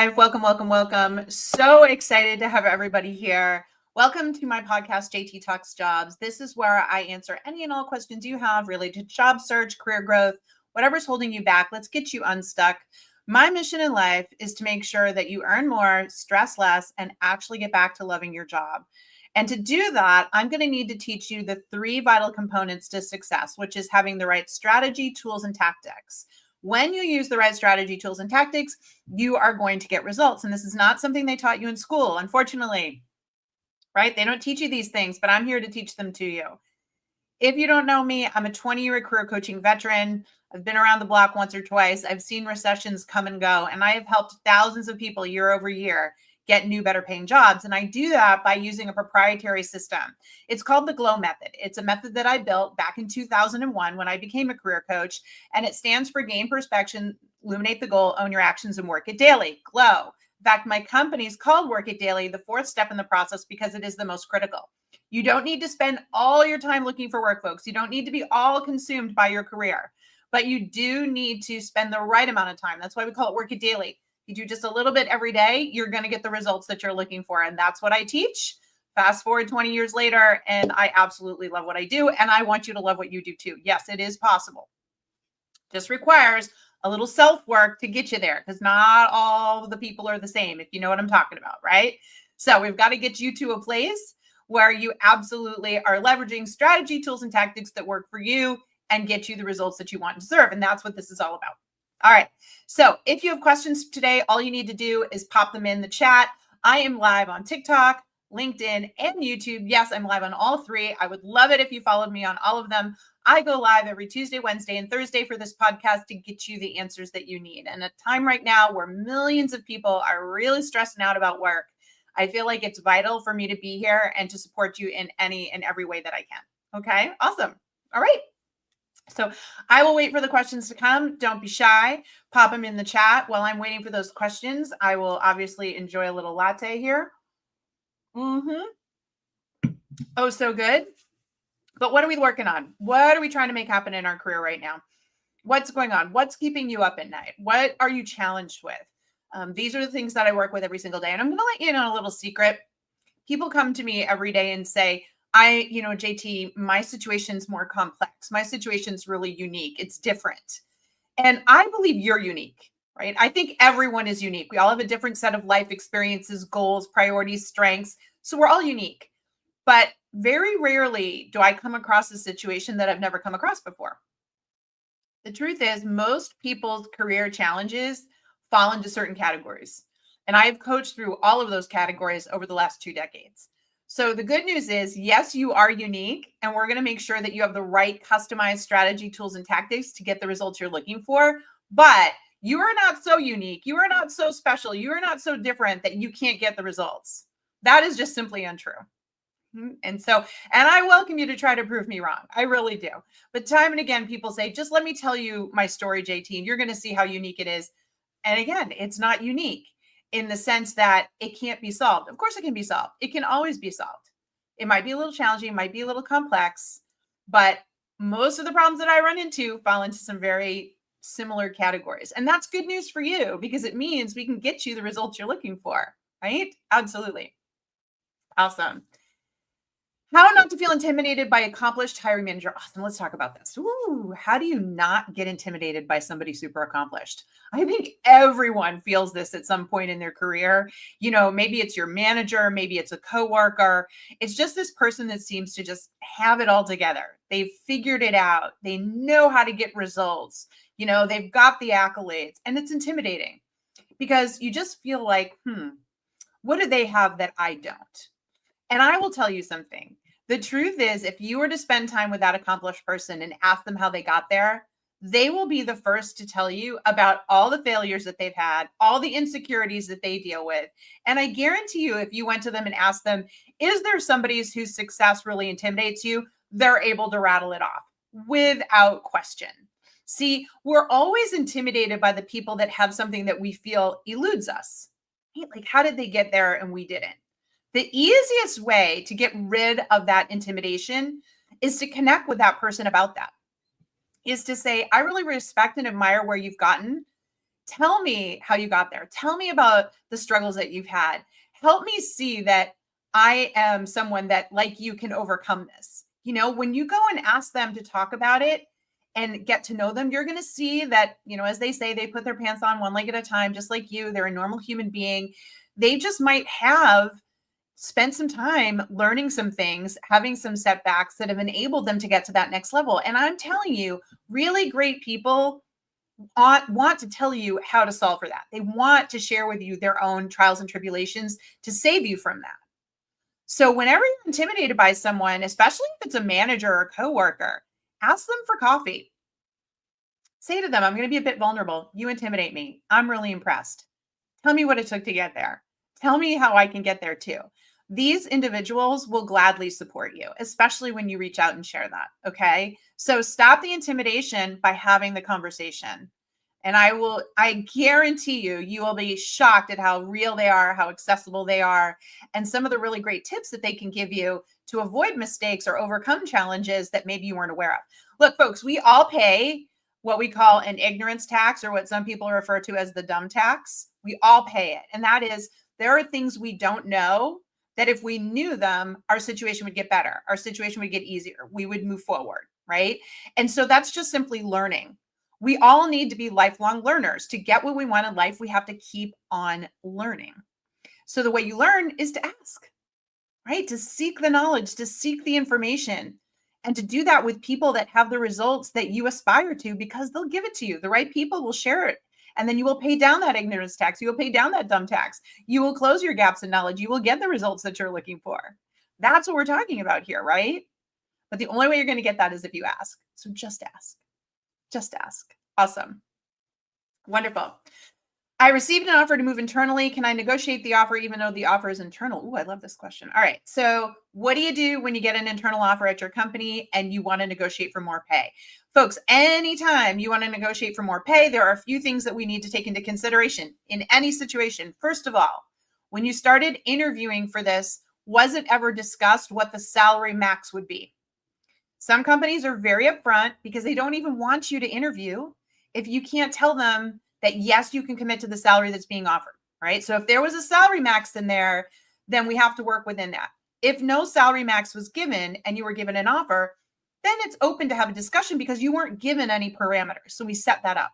live. Welcome, welcome, welcome. So excited to have everybody here. Welcome to my podcast, JT Talks Jobs. This is where I answer any and all questions you have related to job search, career growth, whatever's holding you back. Let's get you unstuck. My mission in life is to make sure that you earn more, stress less, and actually get back to loving your job. And to do that, I'm going to need to teach you the 3 vital components to success, which is having the right strategy, tools, and tactics. When you use the right strategy, tools, and tactics, you are going to get results. And this is not something they taught you in school, unfortunately, right? They don't teach you these things, but I'm here to teach them to you. If you don't know me, I'm a 20-year career coaching veteran. I've been around the block once or twice. I've seen recessions come and go, and I have helped thousands of people year over year get new, better paying jobs. And I do that by using a proprietary system. It's called the GLOW method. It's a method that I built back in 2001 when I became a career coach, and it stands for gain perspection, illuminate the goal, own your actions, and work it daily. GLOW. In fact, my company is called Work It Daily, the 4th step in the process, because it is the most critical. You don't need to spend all your time looking for work, folks. You don't need to be all consumed by your career, but you do need to spend the right amount of time. That's why we call it Work It Daily. You do just a little bit every day, you're going to get the results that you're looking for. And that's what I teach. Fast forward 20 years later, and I absolutely love what I do. And I want you to love what you do too. Yes, it is possible. Just requires a little self-work to get you there, because not all the people are the same, if you know what I'm talking about, right? So we've got to get you to a place where you absolutely are leveraging strategy, tools, and tactics that work for you and get you the results that you want and deserve. And that's what this is all about. All right. So if you have questions today, all you need to do is pop them in the chat. I am live on TikTok, LinkedIn, and YouTube. Yes, I'm live on all 3. I would love it if you followed me on all of them. I go live every Tuesday, Wednesday, and Thursday for this podcast to get you the answers that you need. And a time right now where millions of people are really stressing out about work, I feel like it's vital for me to be here and to support you in any and every way that I can. Okay, awesome. All right. So I will wait for the questions to come. Don't be shy. Pop them in the chat. While I'm waiting for those questions, I will obviously enjoy a little latte here. Oh, so good. But what are we working on? What are we trying to make happen in our career right now? What's going on? What's keeping you up at night? What are you challenged with? These are the things that I work with every single day. And I'm going to let you know a little secret. People come to me every day and say, JT, my situation's more complex. My situation's really unique. It's different. And I believe you're unique, right? I think everyone is unique. We all have a different set of life experiences, goals, priorities, strengths. So we're all unique. But very rarely do I come across a situation that I've never come across before. The truth is, most people's career challenges fall into certain categories. And I have coached through all of those categories over the last 2 decades. So the good news is, yes, you are unique, and we're going to make sure that you have the right customized strategy, tools, and tactics to get the results you're looking for. But you are not so unique. You are not so special. You are not so different that you can't get the results. That is just simply untrue. And I welcome you to try to prove me wrong. I really do. But time and again, people say, just let me tell you my story, JT, and you're going to see how unique it is. And again, it's not unique in the sense that it can't be solved. Of course it can be solved. It can always be solved. It might be a little challenging, it might be a little complex, but most of the problems that I run into fall into some very similar categories. And that's good news for you, because it means we can get you the results you're looking for, right? Absolutely. Awesome. How not to feel intimidated by accomplished hiring manager. Awesome. Let's talk about this. Ooh, how do you not get intimidated by somebody super accomplished? I think everyone feels this at some point in their career. Maybe it's your manager, maybe it's a coworker. It's just this person that seems to just have it all together. They've figured it out. They know how to get results. They've got the accolades, and it's intimidating because you just feel like, what do they have that I don't? And I will tell you something. The truth is, if you were to spend time with that accomplished person and ask them how they got there, they will be the first to tell you about all the failures that they've had, all the insecurities that they deal with. And I guarantee you, if you went to them and asked them, is there somebody whose success really intimidates you? They're able to rattle it off without question. See, we're always intimidated by the people that have something that we feel eludes us. Like, how did they get there and we didn't? The easiest way to get rid of that intimidation is to connect with that person about that. Is to say, I really respect and admire where you've gotten. Tell me how you got there. Tell me about the struggles that you've had. Help me see that I am someone that, like you, can overcome this. When you go and ask them to talk about it and get to know them, you're going to see that, as they say, they put their pants on one leg at a time, just like you. They're a normal human being. They just might have spent some time learning some things, having some setbacks that have enabled them to get to that next level. And I'm telling you, really great people want to tell you how to solve for that. They want to share with you their own trials and tribulations to save you from that. So whenever you're intimidated by someone, especially if it's a manager or a coworker, ask them for coffee. Say to them, I'm going to be a bit vulnerable. You intimidate me. I'm really impressed. Tell me what it took to get there. Tell me how I can get there too. These individuals will gladly support you, especially when you reach out and share that. Okay. So stop the intimidation by having the conversation. And I guarantee you will be shocked at how real they are, how accessible they are, and some of the really great tips that they can give you to avoid mistakes or overcome challenges that maybe you weren't aware of. Look, folks, we all pay what we call an ignorance tax, or what some people refer to as the dumb tax. We all pay it. And that is, there are things we don't know that if we knew them, our situation would get better. Our situation would get easier. We would move forward, right? And so that's just simply learning. We all need to be lifelong learners. To get what we want in life, we have to keep on learning. So the way you learn is to ask, right? To seek the knowledge, to seek the information, and to do that with people that have the results that you aspire to, because they'll give it to you. The right people will share it. And then you will pay down that ignorance tax. You will pay down that dumb tax. You will close your gaps in knowledge. You will get the results that you're looking for. That's what we're talking about here, right? But the only way you're going to get that is if you ask. So just ask. Just ask. Awesome. Wonderful. I received an offer to move internally. Can I negotiate the offer even though the offer is internal? Ooh, I love this question. All right. So what do you do when you get an internal offer at your company and you want to negotiate for more pay? Folks, anytime you want to negotiate for more pay, there are a few things that we need to take into consideration in any situation. First of all, when you started interviewing for this, was it ever discussed what the salary max would be? Some companies are very upfront because they don't even want you to interview if you can't tell them that, yes, you can commit to the salary that's being offered, right? So if there was a salary max in there, then we have to work within that. If no salary max was given and you were given an offer, then it's open to have a discussion because you weren't given any parameters. So we set that up.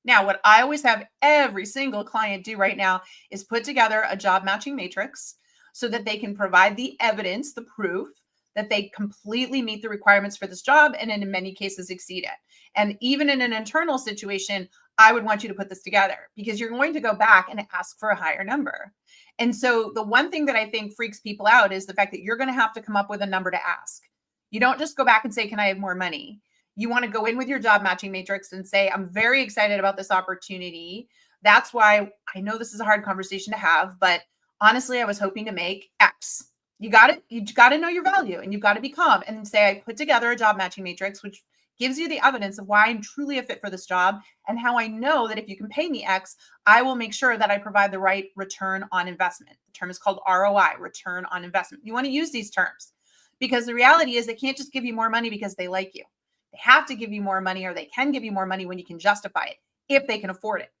Now, what I always have every single client do right now is put together a job matching matrix so that they can provide the evidence, the proof that they completely meet the requirements for this job and in many cases exceed it. And even in an internal situation, I would want you to put this together because you're going to go back and ask for a higher number. And so the one thing that I think freaks people out is the fact that you're going to have to come up with a number to ask. You don't just go back and say, can I have more money? You want to go in with your job matching matrix and say, I'm very excited about this opportunity. That's why I know this is a hard conversation to have, but honestly, I was hoping to make X. You got to know your value and you've got to be calm and say, I put together a job matching matrix, which gives you the evidence of why I'm truly a fit for this job and how I know that if you can pay me X, I will make sure that I provide the right return on investment. The term is called ROI, return on investment. You want to use these terms because the reality is they can't just give you more money because they like you. They have to give you more money, or they can give you more money when you can justify it, if they can afford it.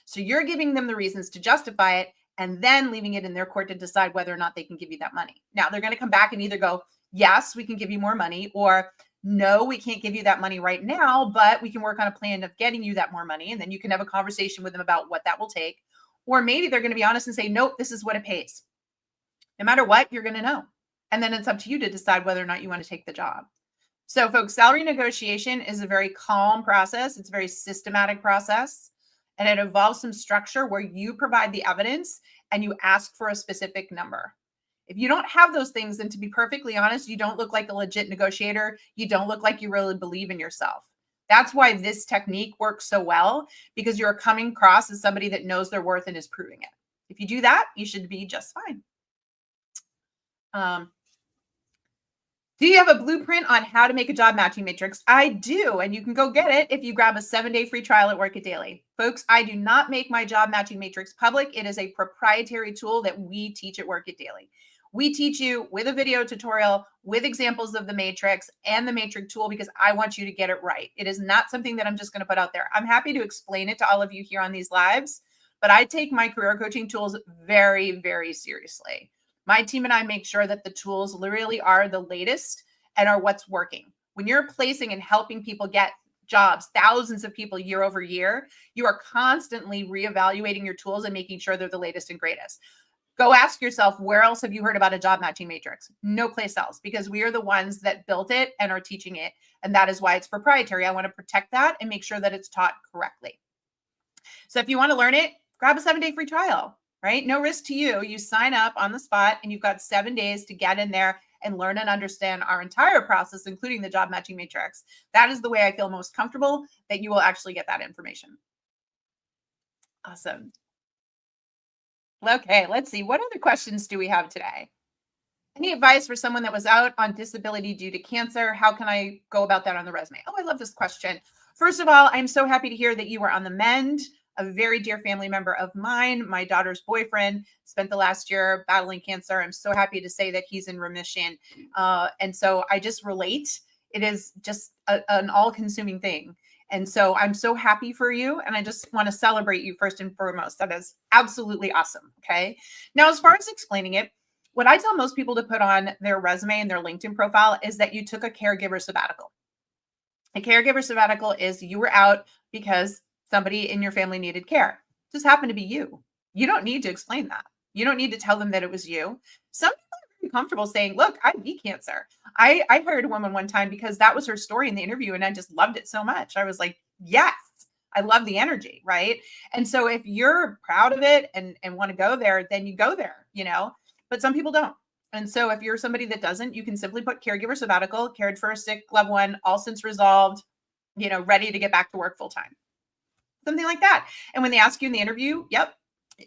So you're giving them the reasons to justify it and then leaving it in their court to decide whether or not they can give you that money. Now, they're going to come back and either go, yes, we can give you more money, or no, we can't give you that money right now, but we can work on a plan of getting you that more money. And then you can have a conversation with them about what that will take. Or maybe they're going to be honest and say, nope, this is what it pays. No matter what, you're going to know. And then it's up to you to decide whether or not you want to take the job. So folks, salary negotiation is a very calm process. It's a very systematic process. And it involves some structure where you provide the evidence and you ask for a specific number. If you don't have those things, then to be perfectly honest, you don't look like a legit negotiator. You don't look like you really believe in yourself. That's why this technique works so well, because you're coming across as somebody that knows their worth and is proving it. If you do that, you should be just fine. Do you have a blueprint on how to make a job matching matrix? I do, and you can go get it if you grab a 7-day free trial at Work It Daily. Folks, I do not make my job matching matrix public. It is a proprietary tool that we teach at Work It Daily. We teach you with a video tutorial, with examples of the matrix and the matrix tool, because I want you to get it right. It is not something that I'm just going to put out there. I'm happy to explain it to all of you here on these lives, but I take my career coaching tools very, very seriously. My team and I make sure that the tools literally are the latest and are what's working. When you're placing and helping people get jobs, thousands of people year over year, you are constantly reevaluating your tools and making sure they're the latest and greatest. Go ask yourself, where else have you heard about a job matching matrix? No place else, because we are the ones that built it and are teaching it. And that is why it's proprietary. I want to protect that and make sure that it's taught correctly. So if you want to learn it, grab a 7-day free trial, right? No risk to you. You sign up on the spot and you've got 7 days to get in there and learn and understand our entire process, including the job matching matrix. That is the way I feel most comfortable that you will actually get that information. Awesome. Okay, let's see. What other questions do we have today? Any advice for someone that was out on disability due to cancer? How can I go about that on the resume? Oh, I love this question. First of all, I'm so happy to hear that you were on the mend. A very dear family member of mine, my daughter's boyfriend, spent the last year battling cancer. I'm so happy to say that he's in remission. And so I just relate. It is just an all-consuming thing. And so I'm so happy for you. And I just want to celebrate you first and foremost. That is absolutely awesome. Okay. Now, as far as explaining it, what I tell most people to put on their resume and their LinkedIn profile is that you took a caregiver sabbatical. A caregiver sabbatical is you were out because somebody in your family needed care. It just happened to be you. You don't need to explain that. You don't need to tell them that it was you. Some people are very comfortable saying, look, I beat cancer. I hired a woman one time because that was her story in the interview and I just loved it so much. I was like, yes, I love the energy, right? And so if you're proud of it and want to go there, then you go there, but some people don't. And so if you're somebody that doesn't, you can simply put caregiver sabbatical, cared for a sick loved one, all since resolved, ready to get back to work full time. Something like that. And when they ask you in the interview, yep,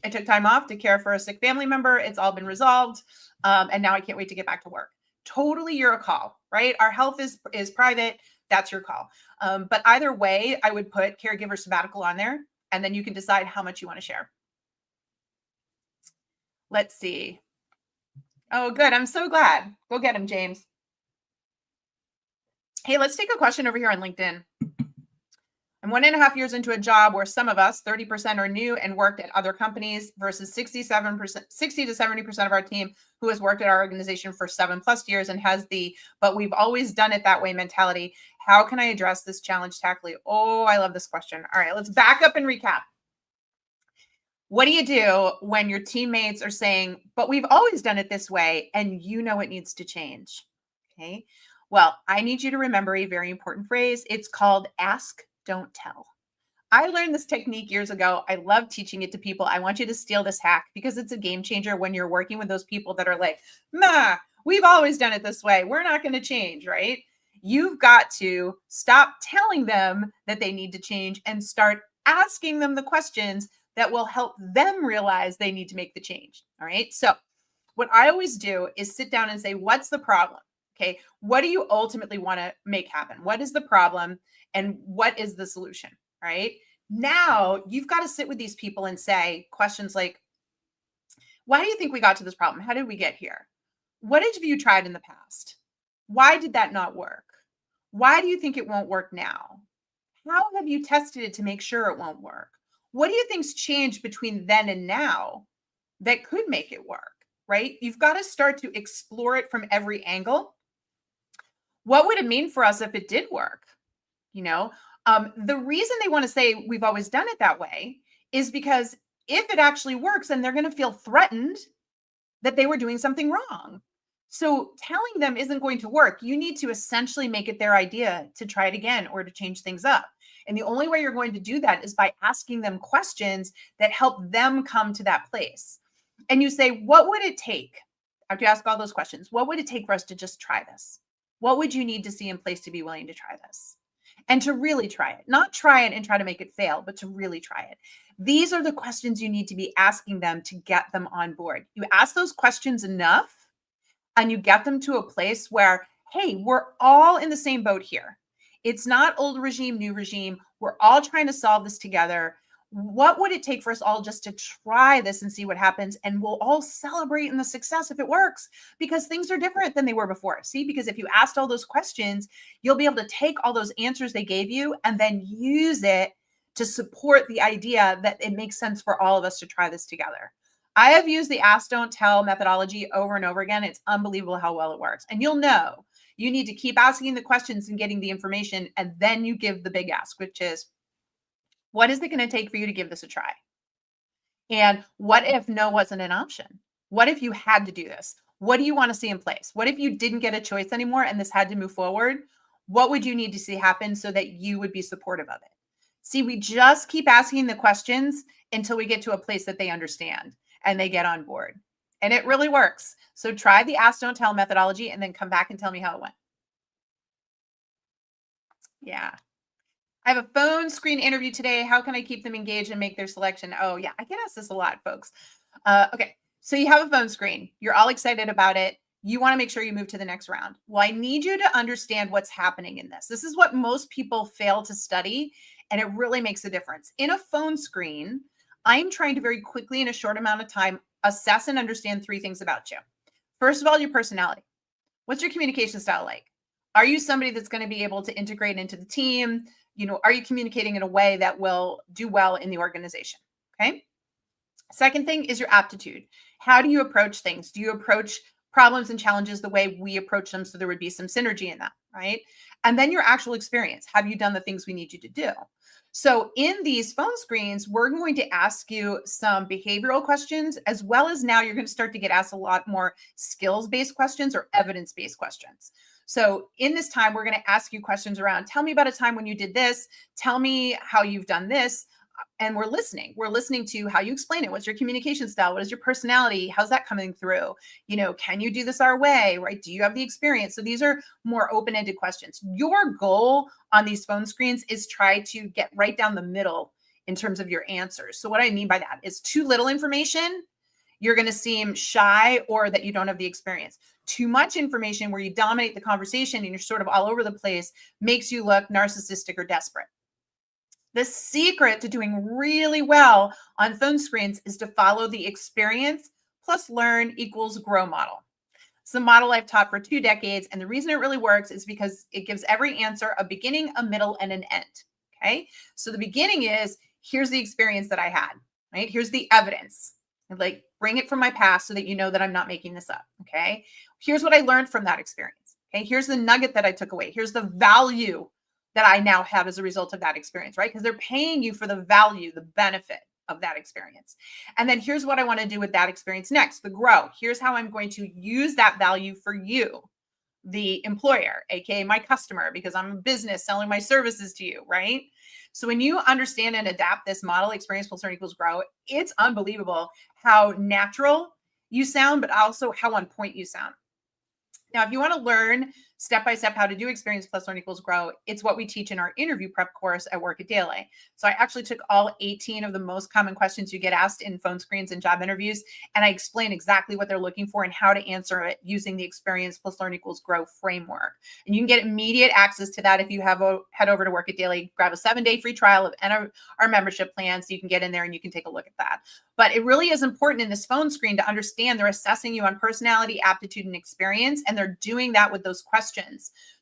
I took time off to care for a sick family member. It's all been resolved. And now I can't wait to get back to work. Totally your call, right? Our health is private. That's your call. But either way, I would put caregiver sabbatical on there, and then you can decide how much you want to share. Let's see. Oh, good. I'm so glad. Go get him, James. Hey, let's take a question over here on LinkedIn. I'm 1.5 years into a job where some of us, 30%, are new and worked at other companies versus 60 to 70% of our team who has worked at our organization for 7+ years and has but we've always done it that way mentality. How can I address this challenge tactfully? Oh, I love this question. All right, let's back up and recap. What do you do when your teammates are saying, but we've always done it this way and it needs to change? Okay. Well, I need you to remember a very important phrase. It's called ask, don't tell. I learned this technique years ago. I love teaching it to people. I want you to steal this hack because it's a game changer when you're working with those people that are like, nah, we've always done it this way. We're not going to change, right? You've got to stop telling them that they need to change and start asking them the questions that will help them realize they need to make the change. All right. So what I always do is sit down and say, what's the problem? Okay. What do you ultimately want to make happen? What is the problem? And what is the solution? Right now, you've got to sit with these people and say questions like, why do you think we got to this problem? How did we get here? What have you tried in the past? Why did that not work? Why do you think it won't work now? How have you tested it to make sure it won't work? What do you think's changed between then and now that could make it work? Right? You've got to start to explore it from every angle. What would it mean for us if it did work? The reason they want to say we've always done it that way is because if it actually works, then they're going to feel threatened that they were doing something wrong. So telling them isn't going to work. You need to essentially make it their idea to try it again or to change things up. And the only way you're going to do that is by asking them questions that help them come to that place. And you say, what would it take? After you ask all those questions, what would it take for us to just try this? What would you need to see in place to be willing to try this? And to really try it, not try it and try to make it fail, but to really try it. These are the questions you need to be asking them to get them on board. You ask those questions enough and you get them to a place where, hey, we're all in the same boat here. It's not old regime, new regime. We're all trying to solve this together. what would it take for us all just to try this and see what happens? And we'll all celebrate in the success if it works, because things are different than they were before. See, because if you asked all those questions, you'll be able to take all those answers they gave you and then use it to support the idea that it makes sense for all of us to try this together. I have used the ask, don't tell methodology over and over again. It's unbelievable how well it works. And you'll know you need to keep asking the questions and getting the information, and then you give the big ask, which is, what is it going to take for you to give this a try? And what if no wasn't an option? What if you had to do this? What do you want to see in place? What if you didn't get a choice anymore and this had to move forward? What would you need to see happen so that you would be supportive of it? See, we just keep asking the questions until we get to a place that they understand and they get on board. And it really works. So try the ask, don't tell methodology and then come back and tell me how it went. Yeah. I have a phone screen interview today. How can I keep them engaged and make their selection? Oh, yeah, I get asked this a lot, folks. Okay, so you have a phone screen. You're all excited about it. You want to make sure you move to the next round. Well, I need you to understand what's happening in this. This is what most people fail to study, and it really makes a difference. In a phone screen, I'm trying to very quickly, in a short amount of time, assess and understand 3 things about you. First of all, your personality. What's your communication style like? Are you somebody that's going to be able to integrate into the team? Are you communicating in a way that will do well in the organization? Okay. Second thing is your aptitude. How do you approach things? Do you approach problems and challenges the way we approach them so there would be some synergy in that, right? And then your actual experience. Have you done the things we need you to do? So in these phone screens, we're going to ask you some behavioral questions, as well as now you're going to start to get asked a lot more skills-based questions or evidence-based questions. So in this time, we're going to ask you questions around, tell me about a time when you did this, tell me how you've done this. And we're listening. We're listening to how you explain it. What's your communication style? What is your personality? How's that coming through? Can you do this our way, right? Do you have the experience? So these are more open-ended questions. Your goal on these phone screens is try to get right down the middle in terms of your answers. So what I mean by that is too little information, you're going to seem shy or that you don't have the experience. Too much information where you dominate the conversation and you're sort of all over the place makes you look narcissistic or desperate. The secret to doing really well on phone screens is to follow the experience plus learn equals grow model. It's the model I've taught for 2 decades. And the reason it really works is because it gives every answer a beginning, a middle, and an end. Okay. So the beginning is, here's the experience that I had, right? Here's the evidence. Like, bring it from my past so that you know that I'm not making this up. Okay. Here's what I learned from that experience. Okay. Here's the nugget that I took away. Here's the value that I now have as a result of that experience, right? Because they're paying you for the value, the benefit of that experience. And then here's what I want to do with that experience next, the grow. Here's how I'm going to use that value for you, the employer, AKA my customer, because I'm a business selling my services to you, right? So when you understand and adapt this model, experience plus learn equals grow, it's unbelievable how natural you sound, but also how on point you sound. Now, if you want to learn step-by-step how to do experience plus learn equals grow, it's what we teach in our interview prep course at Work It Daily. So I actually took all 18 of the most common questions you get asked in phone screens and job interviews, and I explain exactly what they're looking for and how to answer it using the experience plus learn equals grow framework. And you can get immediate access to that if you head over to Work It Daily, grab a 7-day free trial of our membership plan so you can get in there and you can take a look at that. But it really is important in this phone screen to understand they're assessing you on personality, aptitude, and experience, and they're doing that with those questions.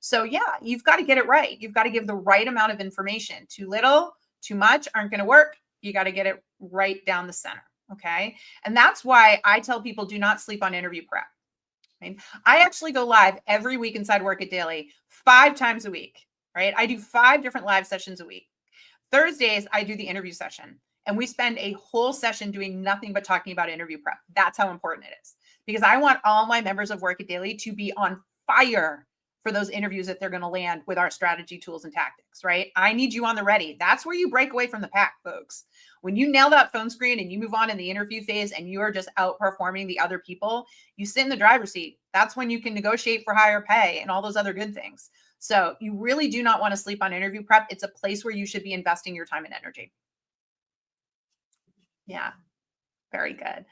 So yeah, you've got to get it right. You've got to give the right amount of information. Too little, too much aren't going to work. You got to get it right down the center. Okay. And that's why I tell people, do not sleep on interview prep. Right? I actually go live every week inside Work It Daily, 5 times a week, right? I do 5 different live sessions a week. Thursdays, I do the interview session, and we spend a whole session doing nothing but talking about interview prep. That's how important it is, because I want all my members of Work It Daily to be on fire for those interviews that they're going to land with our strategy, tools, and tactics, right? I need you on the ready. That's where you break away from the pack, folks. When you nail that phone screen and you move on in the interview phase and you are just outperforming the other people, you sit in the driver's seat. That's when you can negotiate for higher pay and all those other good things. So you really do not want to sleep on interview prep. It's a place where you should be investing your time and energy. Yeah, very good.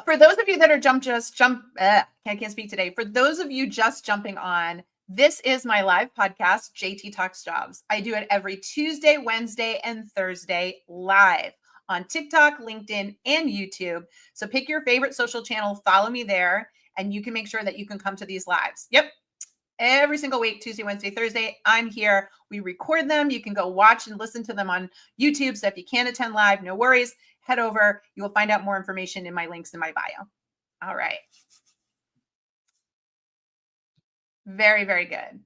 For those of you that are I can't speak today. For those of you just jumping on, This is my live podcast, JT Talks Jobs. I do it every Tuesday, Wednesday, and Thursday live on TikTok, LinkedIn, and YouTube. So pick your favorite social channel, follow me there, and you can make sure that you can come to these lives. Yep. Every single week, Tuesday, Wednesday, Thursday, I'm here. We record them. You can go watch and listen to them on YouTube. So if you can't attend live, no worries. Head over. You will find out more information in my links in my bio. All right. Very, very good.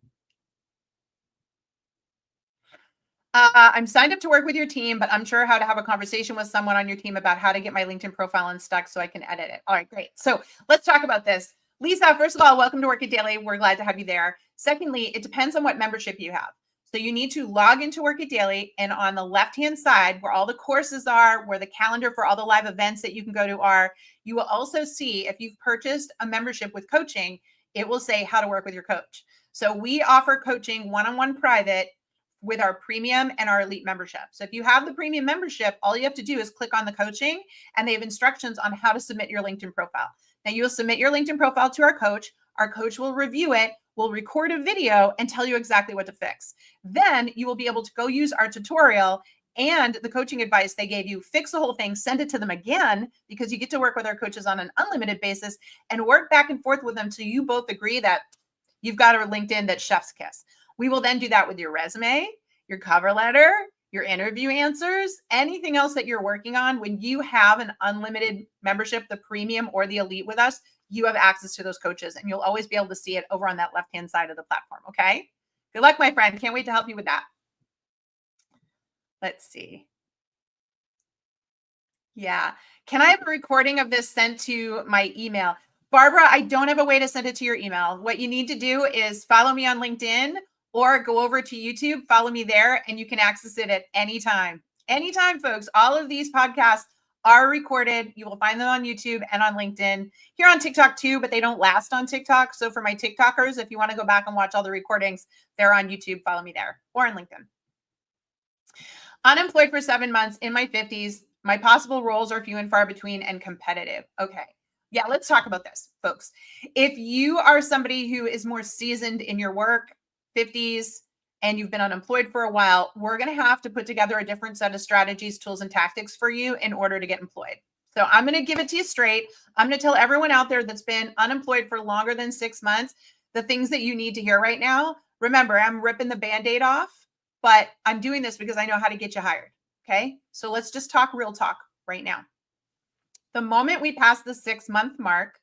I'm signed up to work with your team, but I'm sure how to have a conversation with someone on your team about how to get my LinkedIn profile unstuck so I can edit it. All right, great. So let's talk about this. Lisa, first of all, welcome to Work It Daily. We're glad to have you there. Secondly, it depends on what membership you have. So you need to log into Work It Daily, and on the left-hand side where all the courses are, where the calendar for all the live events that you can go to are, you will also see if you've purchased a membership with coaching, it will say how to work with your coach. So we offer coaching one-on-one private with our premium and our elite membership. So if you have the premium membership, all you have to do is click on the coaching, and they have instructions on how to submit your LinkedIn profile. Now you'll submit your LinkedIn profile to our coach. Our coach will review it, will record a video, and tell you exactly what to fix. Then you will be able to go use our tutorial and the coaching advice they gave you, fix the whole thing, send it to them again, because you get to work with our coaches on an unlimited basis and work back and forth with them till you both agree that you've got a LinkedIn that's chef's kiss. We will then do that with your resume, your cover letter, your interview answers, anything else that you're working on. When you have an unlimited membership, the premium or the elite with us, you have access to those coaches, and you'll always be able to see it over on that left-hand side of the platform. Okay. Good luck, my friend. Can't wait to help you with that. Let's see. Yeah. Can I have a recording of this sent to my email? Barbara, I don't have a way to send it to your email. What you need to do is follow me on LinkedIn or go over to YouTube, follow me there, and you can access it at any time. Anytime, folks. All of these podcasts are recorded. You will find them on YouTube and on LinkedIn. Here on TikTok too, but they don't last on TikTok. So for my TikTokers, if you want to go back and watch all the recordings, they're on YouTube. Follow me there or on LinkedIn. Unemployed for 7 months, in my 50s. My possible roles are few and far between and competitive. Okay. Yeah, let's talk about this, folks. If you are somebody who is more seasoned in your work, 50s, and you've been unemployed for a while, we're going to have to put together a different set of strategies, tools, and tactics for you in order to get employed. So I'm going to give it to you straight. I'm going to tell everyone out there that's been unemployed for longer than 6 months the things that you need to hear right now. Remember, I'm ripping the Band-Aid off, but I'm doing this because I know how to get you hired. Okay. So let's just talk real talk right now. The moment we pass the 6-month mark,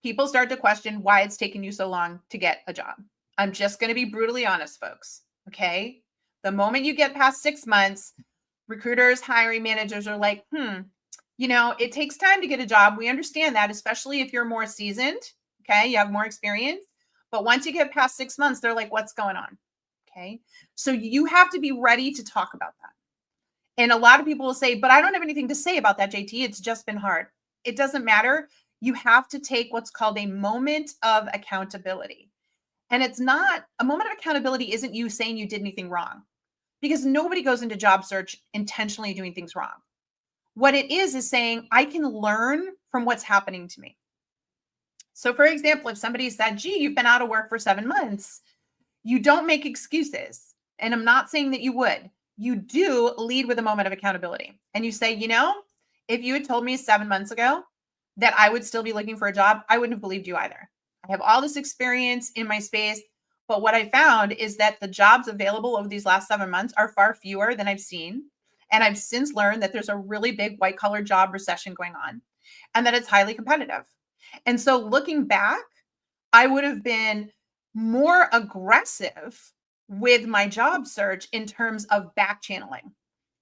people start to question why it's taken you so long to get a job. I'm just going to be brutally honest, folks. Okay. The moment you get past 6 months, recruiters, hiring managers are like, it takes time to get a job. We understand that, especially if you're more seasoned. Okay. You have more experience. But once you get past 6 months, they're like, what's going on? Okay. So you have to be ready to talk about that. And a lot of people will say, but I don't have anything to say about that, JT. It's just been hard. It doesn't matter. You have to take what's called a moment of accountability. And it's not a moment of accountability isn't you saying you did anything wrong, because nobody goes into job search intentionally doing things wrong. What it is saying, I can learn from what's happening to me. So for example, if somebody said, gee, you've been out of work for 7 months, you don't make excuses. And I'm not saying that you would. You do lead with a moment of accountability. And you say, if you had told me 7 months ago that I would still be looking for a job, I wouldn't have believed you either. I have all this experience in my space, but what I found is that the jobs available over these last 7 months are far fewer than I've seen. And I've since learned that there's a really big white-collar job recession going on and that it's highly competitive. And so looking back, I would have been more aggressive with my job search in terms of back channeling,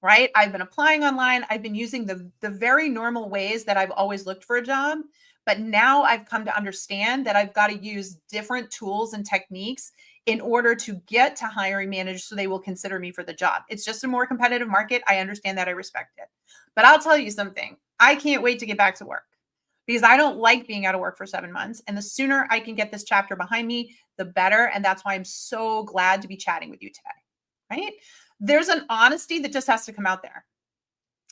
right? I've been applying online. I've been using the very normal ways that I've always looked for a job. But now I've come to understand that I've got to use different tools and techniques in order to get to hiring managers so they will consider me for the job. It's just a more competitive market. I understand that. I respect it. But I'll tell you something. I can't wait to get back to work because I don't like being out of work for 7 months. And the sooner I can get this chapter behind me, the better. And that's why I'm so glad to be chatting with you today, right? There's an honesty that just has to come out there.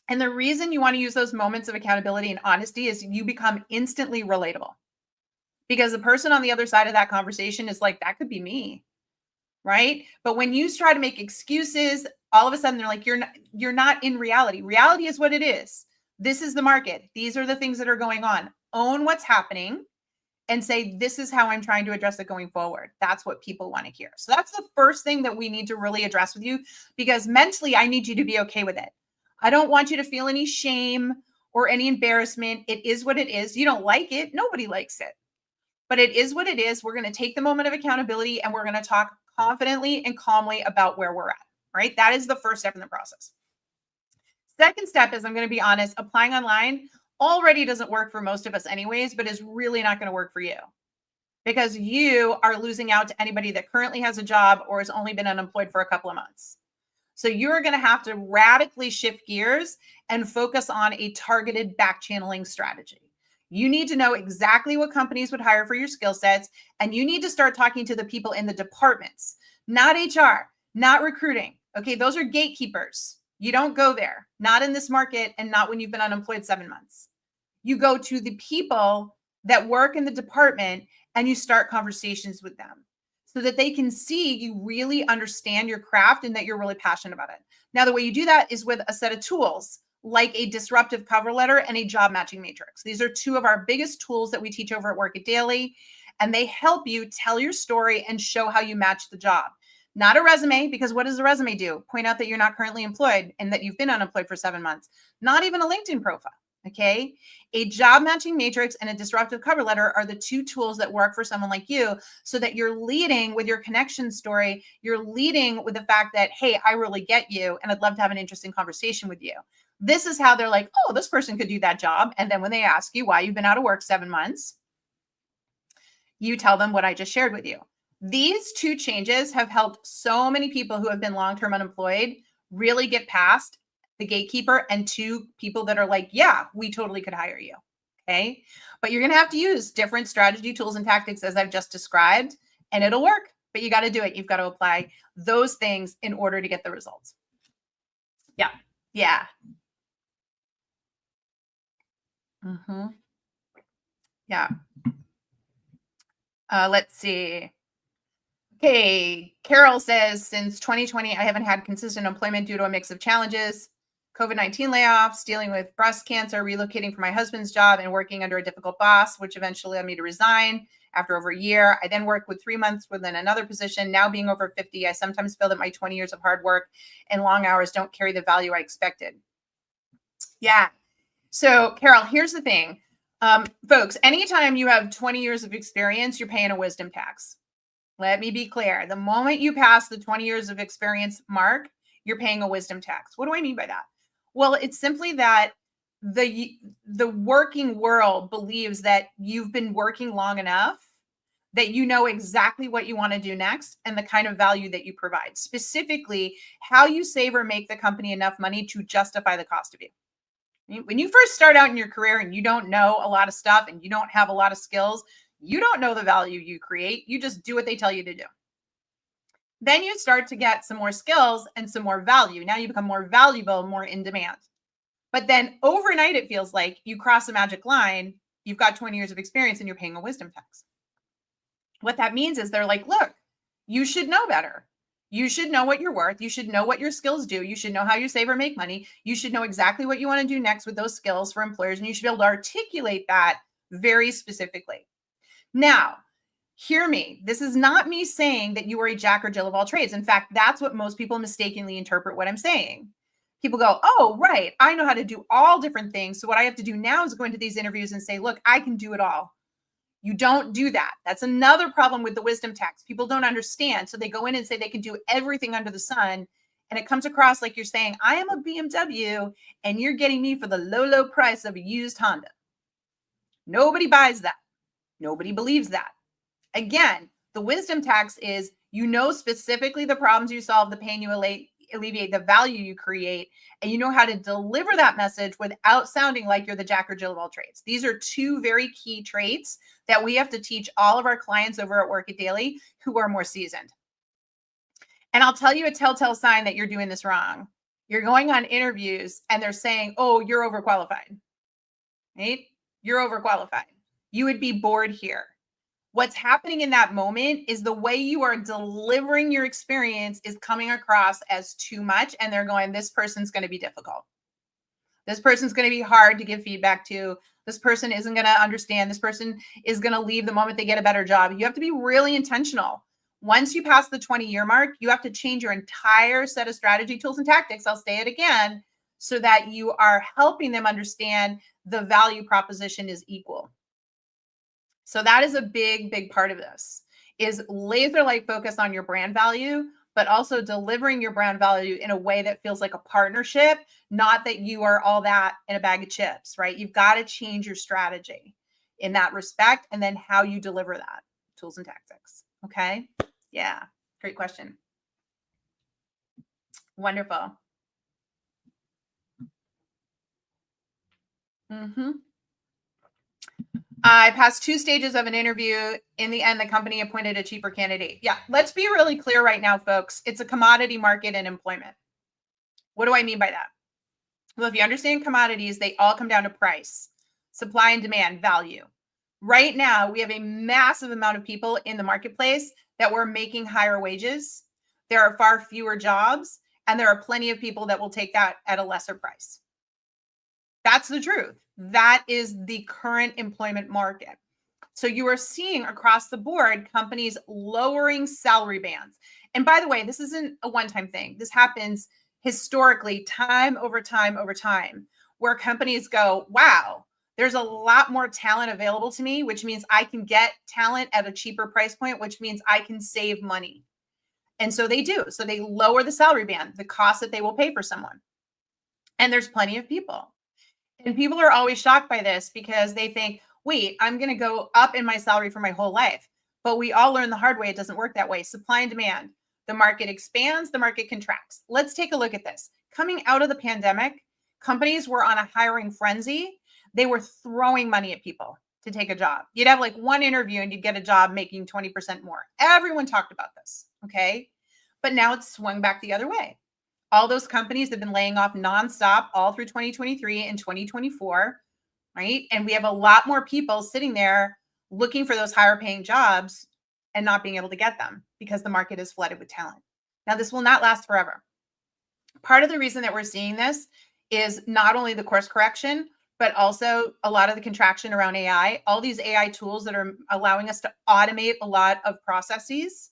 And the reason you want to use those moments of accountability and honesty is you become instantly relatable. because the person on the other side of that conversation is like, that could be me, right? But when you try to make excuses, all of a sudden they're like, you're not in reality. Reality is what it is. This is the market. These are the things that are going on. Own what's happening and say, this is how I'm trying to address it going forward. That's what people want to hear. So that's the first thing that we need to really address with you, because mentally, I need you to be okay with it. I don't want you to feel any shame or any embarrassment. It is what it is. You don't like it. Nobody likes it, but it is what it is. We're going to take the moment of accountability and we're going to talk confidently and calmly about where we're at, right? That is the first step in the process. Second step is, I'm going to be honest, applying online already doesn't work for most of us anyways, but is really not going to work for you, because you are losing out to anybody that currently has a job or has only been unemployed for a couple of months. So you're going to have to radically shift gears and focus on a targeted back channeling strategy. You need to know exactly what companies would hire for your skill sets, and you need to start talking to the people in the departments, not HR, not recruiting. Okay, those are gatekeepers. You don't go there, not in this market and not when you've been unemployed 7 months. You go to the people that work in the department and you start conversations with them so that they can see you really understand your craft and that you're really passionate about it. Now, the way you do that is with a set of tools like a disruptive cover letter and a job matching matrix. These are two of our biggest tools that we teach over at Work It Daily, and they help you tell your story and show how you match the job. Not a resume, because what does a resume do? Point out that you're not currently employed and that you've been unemployed for 7 months. Not even a LinkedIn profile, okay? A job matching matrix and a disruptive cover letter are the two tools that work for someone like you, so that you're leading with your connection story. You're leading with the fact that, hey, I really get you and I'd love to have an interesting conversation with you. This is how they're like, oh, this person could do that job. And then when they ask you why you've been out of work 7 months, you tell them what I just shared with you. These two changes have helped so many people who have been long-term unemployed really get past the gatekeeper and to people that are like, yeah, we totally could hire you. Okay. But you're going to have to use different strategy, tools, and tactics as I've just described, and it'll work, but you got to do it. You've got to apply those things in order to get the results. Yeah. Yeah. Mm-hmm. Yeah. Let's see. Okay, Carol says, since 2020, I haven't had consistent employment due to a mix of challenges, COVID-19 layoffs, dealing with breast cancer, relocating for my husband's job, and working under a difficult boss, which eventually led me to resign after over a year. I then worked with 3 months within another position. Now being over 50, I sometimes feel that my 20 years of hard work and long hours don't carry the value I expected. Yeah. So, Carol, here's the thing. Folks, anytime you have 20 years of experience, you're paying a wisdom tax. Let me be clear. The moment you pass the 20 years of experience mark, you're paying a wisdom tax. What do I mean by that? Well, it's simply that the working world believes that you've been working long enough that you know exactly what you want to do next and the kind of value that you provide. Specifically, how you save or make the company enough money to justify the cost of you. When you first start out in your career and you don't know a lot of stuff and you don't have a lot of skills, you don't know the value you create. You just do what they tell you to do. Then you start to get some more skills and some more value. Now you become more valuable, more in demand. But then overnight, it feels like you cross a magic line. You've got 20 years of experience and you're paying a wisdom tax. What that means is they're like, look, you should know better. You should know what you're worth. You should know what your skills do. You should know how you save or make money. You should know exactly what you want to do next with those skills for employers. And you should be able to articulate that very specifically. Now, hear me. This is not me saying that you are a jack or Jill of all trades. In fact, that's what most people mistakenly interpret what I'm saying. People go, oh, right, I know how to do all different things. So what I have to do now is go into these interviews and say, look, I can do it all. You don't do that. That's another problem with the wisdom tax. People don't understand. So they go in and say they can do everything under the sun. And it comes across like you're saying, I am a BMW and you're getting me for the low, low price of a used Honda. Nobody buys that. Nobody believes that. Again, the wisdom tax is, you know specifically the problems you solve, the pain you alleviate, the value you create, and you know how to deliver that message without sounding like you're the jack or Jill of all trades. These are two very key traits that we have to teach all of our clients over at Work It Daily who are more seasoned. And I'll tell you a telltale sign that you're doing this wrong. You're going on interviews and they're saying, oh, you're overqualified, right? You're overqualified. You would be bored here. What's happening in that moment is the way you are delivering your experience is coming across as too much. And they're going, this person's going to be difficult. This person's going to be hard to give feedback to. This person isn't going to understand. This person is going to leave the moment they get a better job. You have to be really intentional. Once you pass the 20-year mark, you have to change your entire set of strategy, tools, and tactics. I'll say it again, so that you are helping them understand the value proposition is equal. So that is a big, big part of this, is laser-like focus on your brand value, but also delivering your brand value in a way that feels like a partnership, not that you are all that in a bag of chips, right? You've got to change your strategy in that respect, and then how you deliver that, tools and tactics. Okay. Yeah. Great question. Wonderful. I passed 2 stages of an interview. In the end, the company appointed a cheaper candidate. Yeah, let's be really clear right now, folks. It's a commodity market in employment. What do I mean by that? Well, if you understand commodities, they all come down to price, supply and demand, value. Right now, we have a massive amount of people in the marketplace that we're making higher wages. There are far fewer jobs, and there are plenty of people that will take that at a lesser price. That's the truth. That is the current employment market. So you are seeing across the board companies lowering salary bands. And by the way, this isn't a one-time thing. This happens historically, time over time over time, where companies go, wow, there's a lot more talent available to me, which means I can get talent at a cheaper price point, which means I can save money. And so they do. So they lower the salary band, the cost that they will pay for someone. And there's plenty of people. And people are always shocked by this because they think, wait, I'm going to go up in my salary for my whole life. But we all learn the hard way. It doesn't work that way. Supply and demand. The market expands, the market contracts. Let's take a look at this. Coming out of the pandemic, companies were on a hiring frenzy. They were throwing money at people to take a job. You'd have like one interview and you'd get a job making 20% more. Everyone talked about this. Okay. But now it's swung back the other way. All those companies have been laying off nonstop all through 2023 and 2024, right? And we have a lot more people sitting there looking for those higher paying jobs and not being able to get them because the market is flooded with talent. Now, this will not last forever. Part of the reason that we're seeing this is not only the course correction, but also a lot of the contraction around AI, all these AI tools that are allowing us to automate a lot of processes.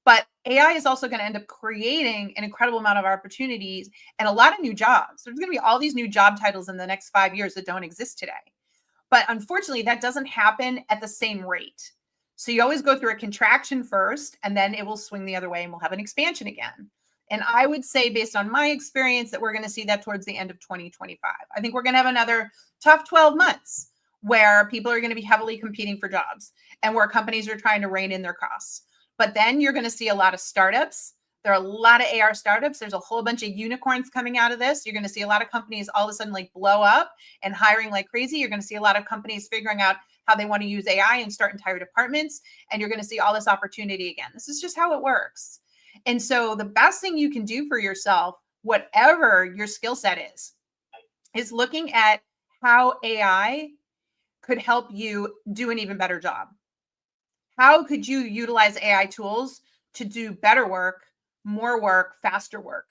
But AI is also going to end up creating an incredible amount of opportunities and a lot of new jobs. There's going to be all these new job titles in the next 5 years that don't exist today. But unfortunately, that doesn't happen at the same rate. So you always go through a contraction first, and then it will swing the other way and we'll have an expansion again. And I would say, based on my experience, that we're going to see that towards the end of 2025. I think we're going to have another tough 12 months where people are going to be heavily competing for jobs and where companies are trying to rein in their costs. But then you're going to see a lot of startups. There are a lot of AR startups. There's a whole bunch of unicorns coming out of this. You're going to see a lot of companies all of a sudden like blow up and hiring like crazy. You're going to see a lot of companies figuring out how they want to use AI and start entire departments. And you're going to see all this opportunity again. This is just how it works. And so the best thing you can do for yourself, whatever your skill set is looking at how AI could help you do an even better job. How could you utilize AI tools to do better work, more work, faster work?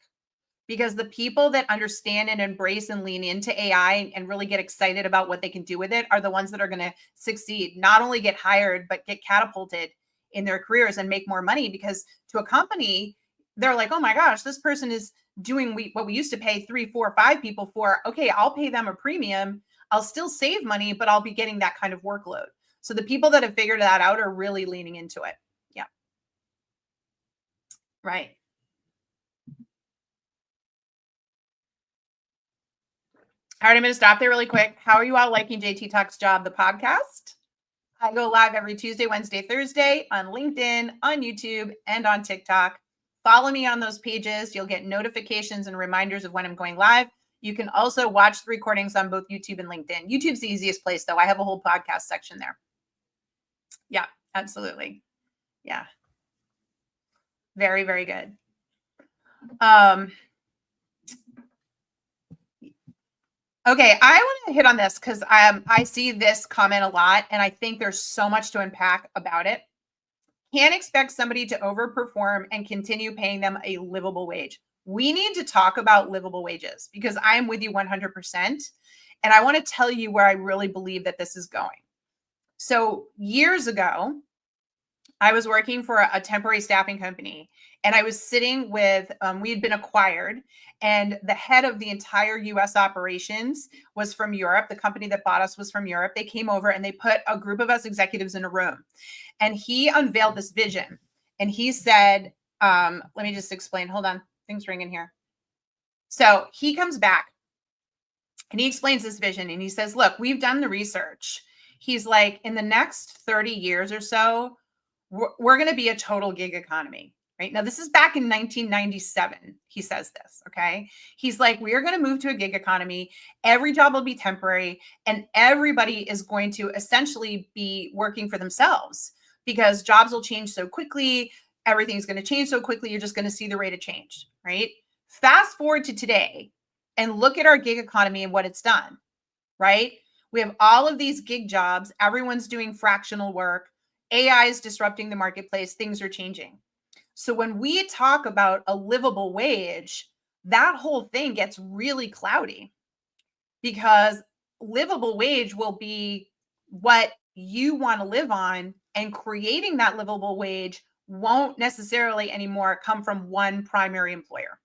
Because the people that understand and embrace and lean into AI and really get excited about what they can do with it are the ones that are going to succeed, not only get hired, but get catapulted in their careers and make more money. Because to a company, they're like, oh my gosh, this person is doing what we used to pay 3, 4, 5 people for. Okay, I'll pay them a premium. I'll still save money, but I'll be getting that kind of workload. So the people that have figured that out are really leaning into it. Yeah. Right. All right, I'm going to stop there really quick. How are you all liking JT Talks Job, the podcast? I go live every Tuesday, Wednesday, Thursday on LinkedIn, on YouTube, and on TikTok. Follow me on those pages. You'll get notifications and reminders of when I'm going live. You can also watch the recordings on both YouTube and LinkedIn. YouTube's the easiest place, though. I have a whole podcast section there. Yeah, absolutely. Yeah. Very, very good. Okay, I want to hit on this because I see this comment a lot, and I think there's so much to unpack about it. Can't expect somebody to overperform and continue paying them a livable wage. We need to talk about livable wages because I am with you 100%. And I want to tell you where I really believe that this is going. So, years ago, I was working for a temporary staffing company, and I was sitting with, we had been acquired, and the head of the entire US operations was from Europe. The company that bought us was from Europe. They came over and they put a group of us executives in a room, and he unveiled this vision. And he said, let me just explain. Hold on, things ringing here. So he comes back and he explains this vision and he says, look, we've done the research. He's like, in the next 30 years or so, we're going to be a total gig economy, right? Now, this is back in 1997. He says this, okay? He's like, we are going to move to a gig economy. Every job will be temporary, and everybody is going to essentially be working for themselves because jobs will change so quickly. Everything's going to change so quickly. You're just going to see the rate of change, right? Fast forward to today and look at our gig economy and what it's done, right? We have all of these gig jobs. Everyone's doing fractional work. AI is disrupting the marketplace. Things are changing. So when we talk about a livable wage, that whole thing gets really cloudy because livable wage will be what you want to live on, and creating that livable wage won't necessarily anymore come from one primary employer.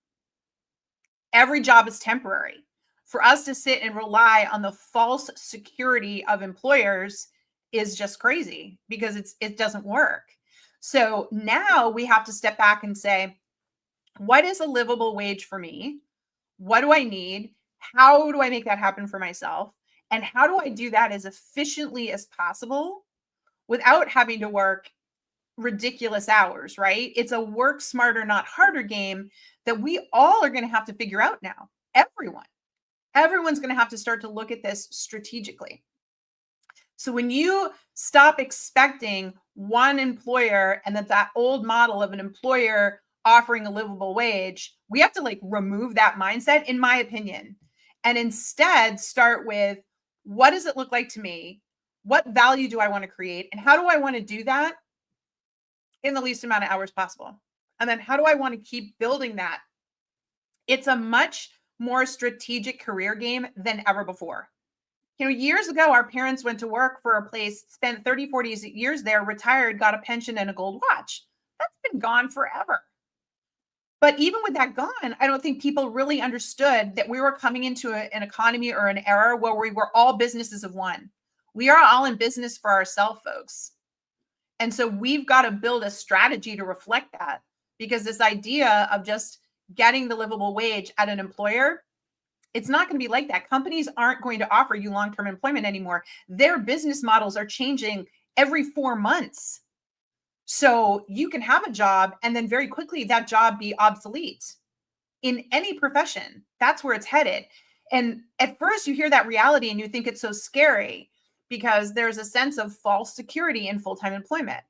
Every job is temporary. For us to sit and rely on the false security of employers is just crazy because it doesn't work. So now we have to step back and say, what is a livable wage for me? What do I need? How do I make that happen for myself? And how do I do that as efficiently as possible without having to work ridiculous hours, right? It's a work smarter, not harder game that we all are going to have to figure out now. Everyone's going to have to start to look at this strategically. So when you stop expecting one employer and that old model of an employer offering a livable wage, we have to like remove that mindset, in my opinion, and instead start with, what does it look like to me? What value do I want to create? And how do I want to do that in the least amount of hours possible? And then how do I want to keep building that? It's a much more strategic career game than ever before. Years ago, our parents went to work for a place, spent 30, 40 years there, retired, got a pension and a gold watch. That's been gone forever. But even with that gone, I don't think people really understood that we were coming into an economy or an era where we were all businesses of one. We are all in business for ourselves, folks. And so we've got to build a strategy to reflect that, because this idea of just getting the livable wage at an employer, it's not going to be like that. Companies aren't going to offer you long-term employment anymore. Their business models are changing every 4 months. So you can have a job and then very quickly that job be obsolete in any profession. That's where it's headed. And at first you hear that reality and you think it's so scary because there's a sense of false security in full-time employment.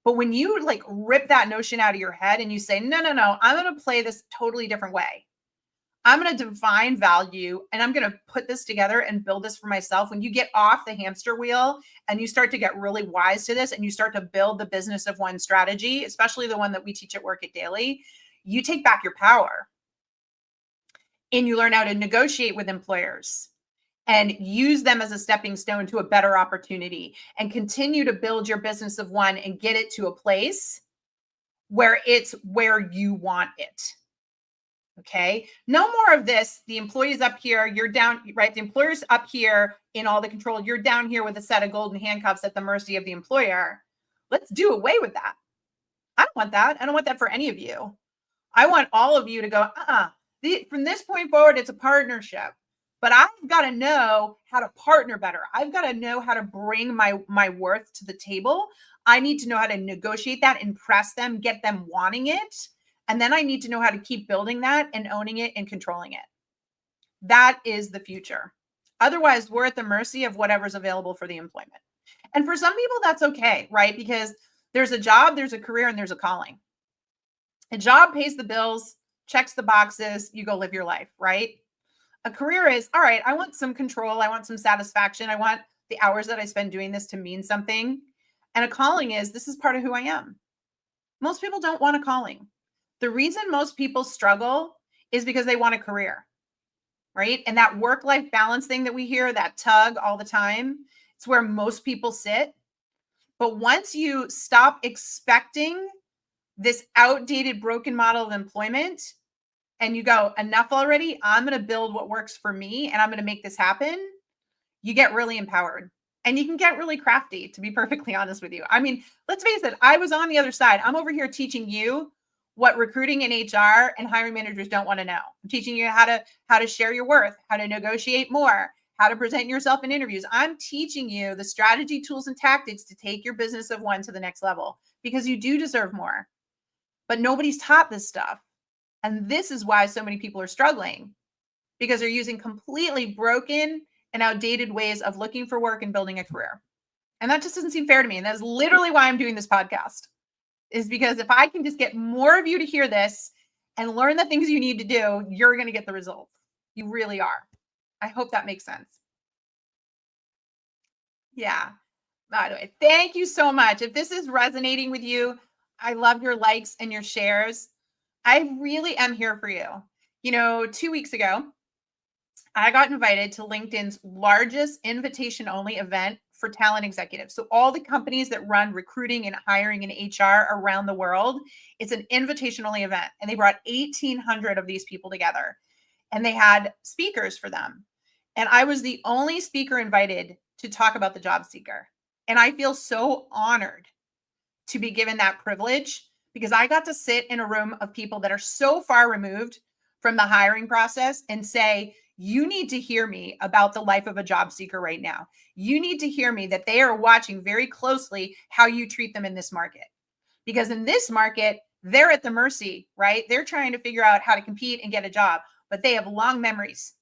But when you like rip that notion out of your head and you say, no, I'm going to play this totally different way. I'm going to define value and I'm going to put this together and build this for myself. When you get off the hamster wheel and you start to get really wise to this and you start to build the business of one strategy, especially the one that we teach at Work It Daily, you take back your power and you learn how to negotiate with employers and use them as a stepping stone to a better opportunity, and continue to build your business of one and get it to a place where it's where you want it. Okay. No more of this. The employee's up here, you're down, right? The employer's up here in all the control. You're down here with a set of golden handcuffs at the mercy of the employer. Let's do away with that. I don't want that. I don't want that for any of you. I want all of you to go, from this point forward, it's a partnership. But I've got to know how to partner better. I've got to know how to bring my worth to the table. I need to know how to negotiate that, impress them, get them wanting it. And then I need to know how to keep building that and owning it and controlling it. That is the future. Otherwise, we're at the mercy of whatever's available for the employment. And for some people, that's okay, right? Because there's a job, there's a career, and there's a calling. A job pays the bills, checks the boxes, you go live your life, right? A career is, all right, I want some control. I want some satisfaction. I want the hours that I spend doing this to mean something. And a calling is, this is part of who I am. Most people don't want a calling. The reason most people struggle is because they want a career, right? And that work-life balance thing that we hear, that tug all the time, it's where most people sit. But once you stop expecting this outdated, broken model of employment and you go, enough already, I'm going to build what works for me and I'm going to make this happen, you get really empowered. And you can get really crafty, to be perfectly honest with you. I mean, let's face it, I was on the other side. I'm over here teaching you what recruiting and HR and hiring managers don't want to know. I'm teaching you how to share your worth, how to negotiate more, how to present yourself in interviews. I'm teaching you the strategy, tools, and tactics to take your business of one to the next level, because you do deserve more. But nobody's taught this stuff. And this is why so many people are struggling, because they're using completely broken and outdated ways of looking for work and building a career. And that just doesn't seem fair to me. And that's literally why I'm doing this podcast, is because if I can just get more of you to hear this and learn the things you need to do, you're going to get the results. You really are. I hope that makes sense. Yeah. By the way, thank you so much. If this is resonating with you, I love your likes and your shares. I really am here for you. 2 weeks ago, I got invited to LinkedIn's largest invitation-only event for talent executives. So all the companies that run recruiting and hiring and HR around the world, it's an invitation-only event. And they brought 1,800 of these people together. And they had speakers for them. And I was the only speaker invited to talk about the job seeker. And I feel so honored to be given that privilege, because I got to sit in a room of people that are so far removed from the hiring process and say, you need to hear me about the life of a job seeker right now. You need to hear me that they are watching very closely how you treat them in this market. Because in this market, they're at the mercy, right? They're trying to figure out how to compete and get a job, but they have long memories.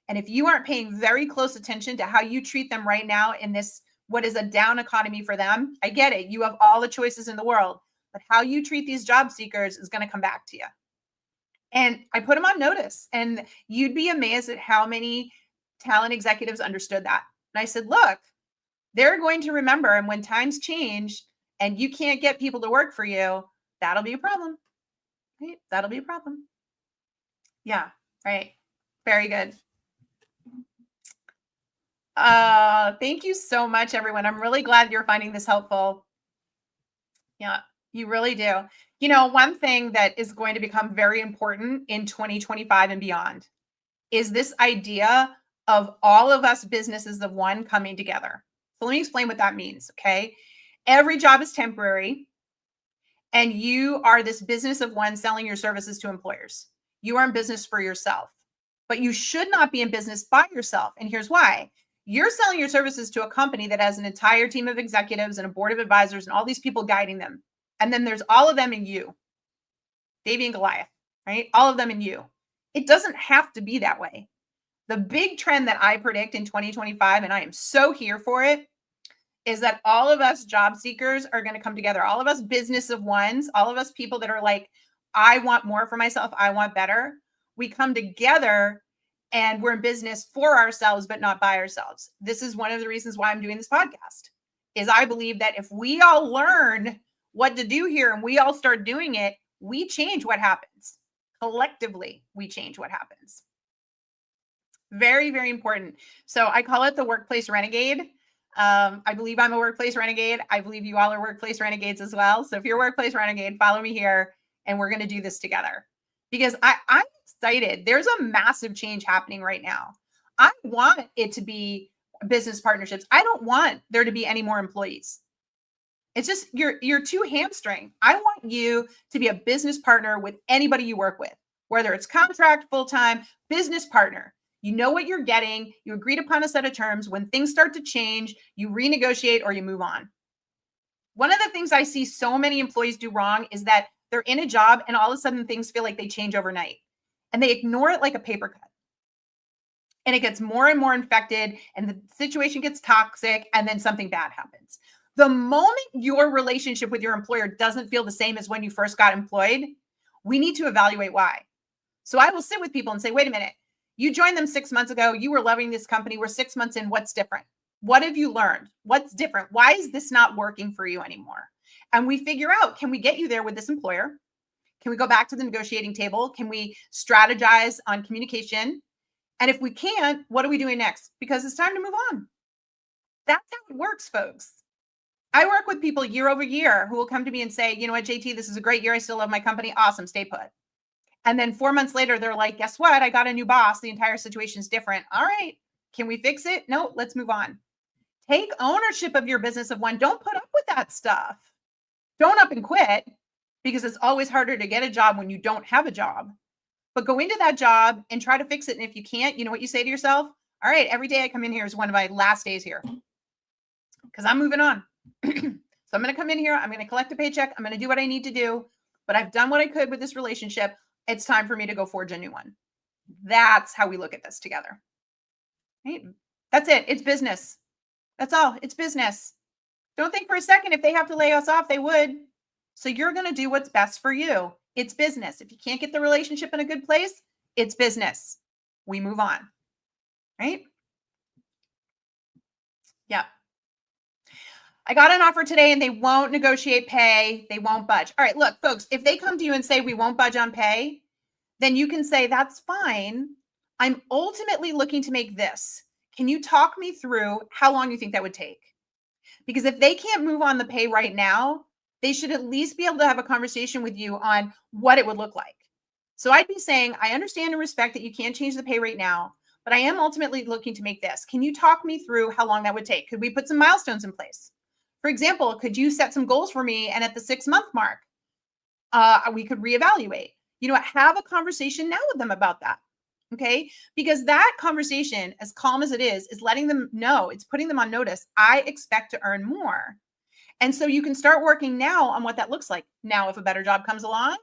And if you aren't paying very close attention to how you treat them right now in this, what is a down economy for them, I get it. You have all the choices in the world, but how you treat these job seekers is going to come back to you. And I put them on notice, and you'd be amazed at how many talent executives understood that. And I said, look, they're going to remember. And when times change and you can't get people to work for you, that'll be a problem. Right? That'll be a problem. Yeah. Right. Very good. Thank you so much, everyone. I'm really glad you're finding this helpful. Yeah, you really do. One thing that is going to become very important in 2025 and beyond is this idea of all of us businesses of one coming together. So let me explain what that means, okay? Every job is temporary, and you are this business of one selling your services to employers. You are in business for yourself, but you should not be in business by yourself. And here's why. You're selling your services to a company that has an entire team of executives and a board of advisors and all these people guiding them. And then there's all of them in you, Davy and Goliath, right? All of them in you. It doesn't have to be that way. The big trend that I predict in 2025, and I am so here for it, is that all of us job seekers are going to come together. All of us business of ones, all of us people that are like, I want more for myself, I want better. We come together and we're in business for ourselves, but not by ourselves. This is one of the reasons why I'm doing this podcast, is I believe that if we all learn what to do here and we all start doing it, we change what happens. Collectively, we change what happens. Very, very important. So I call it the Workplace Renegade. I believe I'm a workplace renegade. I believe you all are workplace renegades as well. So if you're a workplace renegade, follow me here and we're going to do this together, because I'm excited. There's a massive change happening right now. I want it to be business partnerships. I don't want there to be any more employees. It's just you're too hamstring. I want you to be a business partner with anybody you work with, whether it's contract, full-time, business partner. You know what you're getting. You agreed upon a set of terms. When things start to change, you renegotiate or you move on. One of the things I see so many employees do wrong is that they're in a job and all of a sudden things feel like they change overnight and they ignore it like a paper cut. And it gets more and more infected and the situation gets toxic and then something bad happens. The moment your relationship with your employer doesn't feel the same as when you first got employed, we need to evaluate why. So I will sit with people and say, wait a minute, You joined them 6 months ago. You were loving this company. We're 6 months in. What's different? What have you learned? What's different? Why is this not working for you anymore? And we figure out, can we get you there with this employer? Can we go back to the negotiating table? Can we strategize on communication? And if we can't, what are we doing next? Because it's time to move on. That's how it works, folks. I work with people year over year who will come to me and say, you know what, JT, this is a great year. I still love my company. Awesome. Stay put. And then 4 months later, they're like, guess what? I got a new boss. The entire situation is different. All right. Can we fix it? No, let's move on. Take ownership of your business of one. Don't put up with that stuff. Don't up and quit, because it's always harder to get a job when you don't have a job. But go into that job and try to fix it. And if you can't, you know what you say to yourself? All right, every day I come in here is one of my last days here, because I'm moving on. So I'm going to come in here. I'm going to collect a paycheck. I'm going to do what I need to do. But I've done what I could with this relationship. It's time for me to go forge a new one. That's how we look at this together. Right? That's it. It's business. That's all. It's business. Don't think for a second if they have to lay us off, they would. So you're going to do what's best for you. It's business. If you can't get the relationship in a good place, it's business. We move on. Right? Yeah. I got an offer today and they won't negotiate pay. They won't budge. All right, look, folks, if they come to you and say we won't budge on pay, then you can say, that's fine. I'm ultimately looking to make this. Can you talk me through how long you think that would take? Because if they can't move on the pay right now, they should at least be able to have a conversation with you on what it would look like. So I'd be saying, I understand and respect that you can't change the pay right now, but I am ultimately looking to make this. Can you talk me through how long that would take? Could we put some milestones in place? For example, could you set some goals for me? And at the 6-month mark, we could reevaluate. You know, have a conversation now with them about that. Okay. Because that conversation, as calm as it is letting them know, it's putting them on notice. I expect to earn more. And so you can start working now on what that looks like. Now, if a better job comes along,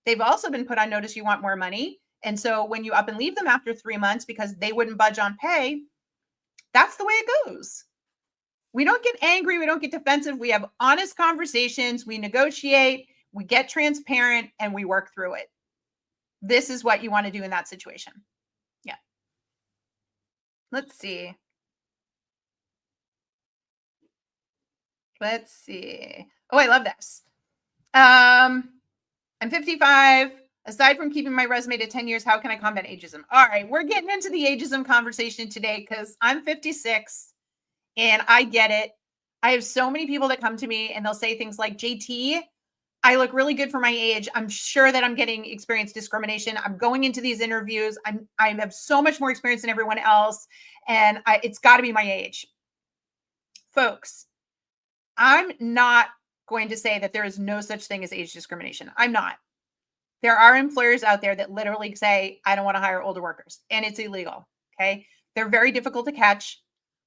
they've also been put on notice you want more money. And so when you up and leave them after 3 months because they wouldn't budge on pay, that's the way it goes. We don't get angry. We don't get defensive. We have honest conversations. We negotiate. We get transparent and we work through it. This is what you want to do in that situation. Yeah. Let's see. Oh, I love this. I'm 55. Aside from keeping my resume to 10 years, how can I combat ageism? All right. We're getting into the ageism conversation today because I'm 56 and I get it. I have so many people that come to me and they'll say things like, JT, I look really good for my age. I'm sure that I'm getting experience discrimination. I'm going into these interviews. I have so much more experience than everyone else. And it's got to be my age. Folks, I'm not going to say that there is no such thing as age discrimination. I'm not. There are employers out there that literally say, I don't want to hire older workers, and it's illegal. Okay. They're very difficult to catch,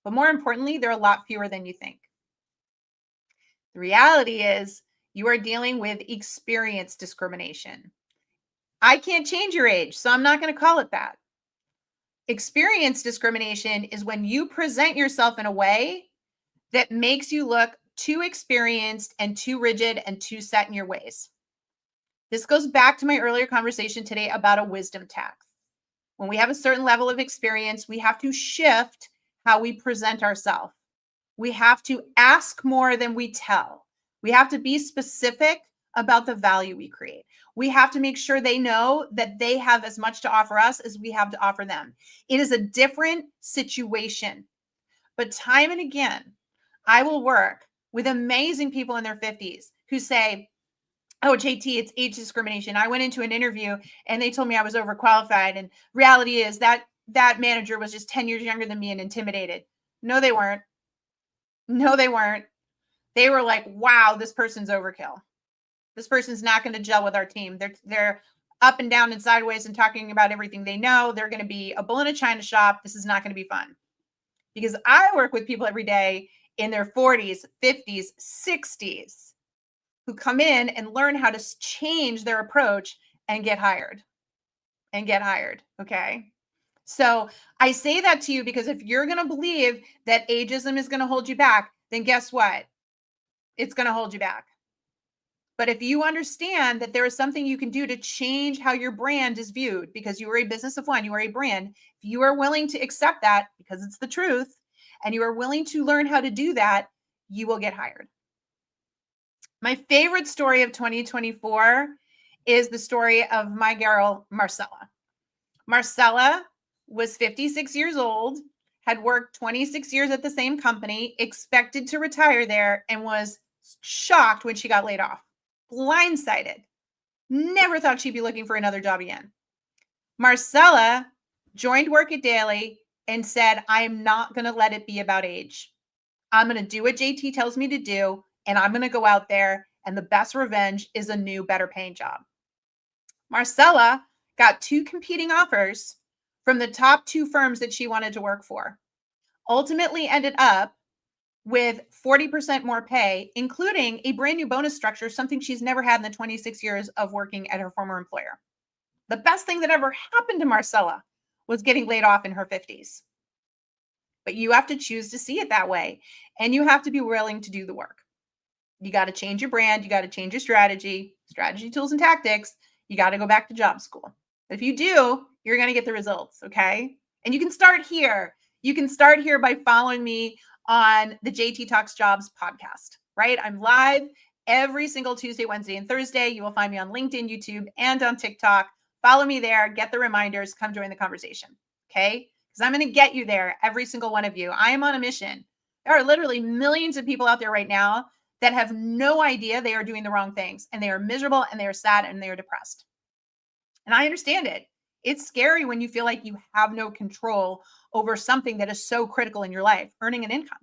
but more importantly, they're a lot fewer than you think. The reality is you are dealing with experience discrimination. I can't change your age, so I'm not going to call it that. Experience discrimination is when you present yourself in a way that makes you look too experienced and too rigid and too set in your ways. This goes back to my earlier conversation today about a wisdom tax. When we have a certain level of experience, we have to shift how we present ourselves. We have to ask more than we tell. We have to be specific about the value we create. We have to make sure they know that they have as much to offer us as we have to offer them. It is a different situation. But time and again, I will work with amazing people in their 50s who say, oh, JT, it's age discrimination. I went into an interview and they told me I was overqualified. And reality is that manager was just 10 years younger than me and intimidated. No, they weren't. No, they weren't. They were like, wow, this person's overkill. This person's not going to gel with our team. They're up and down and sideways and talking about everything they know. They're going to be a bull in a china shop. This is not going to be fun. Because I work with people every day in their 40s, 50s, 60s who come in and learn how to change their approach and get hired. Okay. So I say that to you because if you're going to believe that ageism is going to hold you back, then guess what? It's going to hold you back. But if you understand that there is something you can do to change how your brand is viewed, because you are a business of one, you are a brand, if you are willing to accept that because it's the truth, and you are willing to learn how to do that, you will get hired. My favorite story of 2024 is the story of my girl, Marcela. Marcela was 56 years old, had worked 26 years at the same company, expected to retire there, and was shocked when she got laid off. Blindsided. Never thought she'd be looking for another job again. Marcela joined Work It Daily and said, I am not going to let it be about age. I'm going to do what JT tells me to do, and I'm going to go out there, and the best revenge is a new, better paying job. Marcela got 2 competing offers from the top 2 firms that she wanted to work for. Ultimately ended up with 40% more pay, including a brand new bonus structure, something she's never had in the 26 years of working at her former employer. The best thing that ever happened to Marcela was getting laid off in her 50s. But you have to choose to see it that way, and you have to be willing to do the work. You got to change your brand. You got to change your strategy, tools, and tactics. You got to go back to job school. If you do, you're going to get the results, okay? And you can start here. You can start here by following me on the JT Talks Jobs podcast, right? I'm live every single Tuesday, Wednesday, and Thursday. You will find me on LinkedIn, YouTube, and on TikTok. Follow me there. Get the reminders. Come join the conversation, okay? Because I'm going to get you there, every single one of you. I am on a mission. There are literally millions of people out there right now that have no idea they are doing the wrong things, and they are miserable, and they are sad, and they are depressed. And I understand it. It's scary when you feel like you have no control over something that is so critical in your life, earning an income.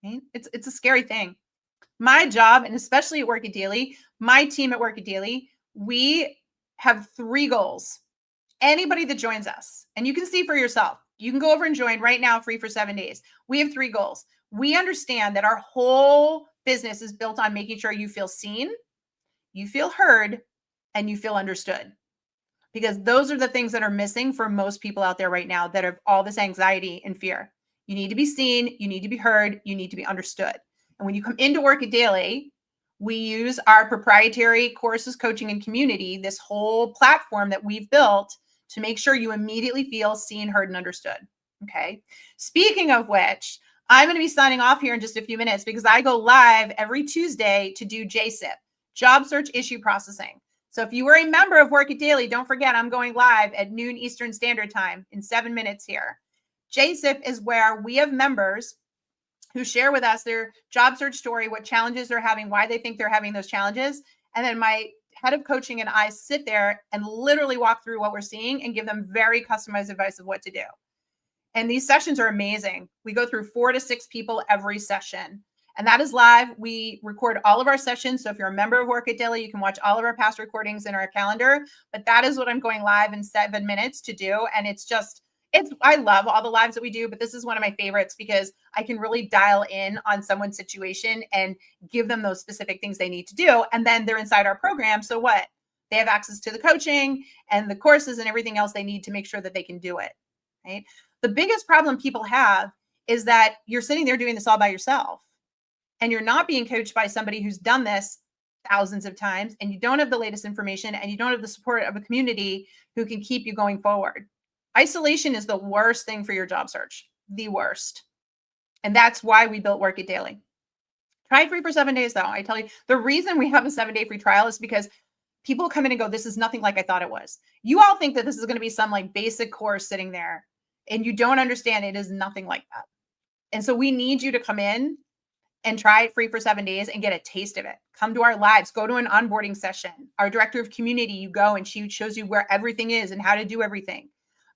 Right? It's a scary thing. My job, and especially at Work It Daily, my team at Work It Daily, we have 3 goals. Anybody that joins us, and you can see for yourself, you can go over and join right now, free for 7 days. We have 3 goals. We understand that our whole business is built on making sure you feel seen, you feel heard, and you feel understood. Because those are the things that are missing for most people out there right now that have all this anxiety and fear. You need to be seen, you need to be heard, you need to be understood. And when you come into Work It Daily, we use our proprietary courses, coaching, and community, this whole platform that we've built to make sure you immediately feel seen, heard, and understood. Okay. Speaking of which, I'm going to be signing off here in just a few minutes because I go live every Tuesday to do JSIP, Job Search Issue Processing. So if you were a member of Work It Daily, don't forget I'm going live at noon Eastern Standard Time in 7 minutes here. JSIP is where we have members who share with us their job search story, what challenges they're having, why they think they're having those challenges. And then my head of coaching and I sit there and literally walk through what we're seeing and give them very customized advice of what to do. And these sessions are amazing. We go through 4 to 6 people every session. And that is live. We record all of our sessions. So if you're a member of Work It Daily, you can watch all of our past recordings in our calendar. But that is what I'm going live in 7 minutes to do. And I love all the lives that we do, but this is one of my favorites because I can really dial in on someone's situation and give them those specific things they need to do. And then they're inside our program. So what? They have access to the coaching and the courses and everything else they need to make sure that they can do it, right? The biggest problem people have is that you're sitting there doing this all by yourself and you're not being coached by somebody who's done this thousands of times, and you don't have the latest information and you don't have the support of a community who can keep you going forward. Isolation is the worst thing for your job search, the worst. And that's why we built Work It Daily. Try it free for 7 days, though. I tell you, the reason we have a 7-day free trial is because people come in and go, this is nothing like I thought it was. You all think that this is going to be some like basic course sitting there, and you don't understand it is nothing like that. And so we need you to come in and try it free for 7 days and get a taste of it. Come to our lives, go to an onboarding session. Our director of community, you go and she shows you where everything is and how to do everything.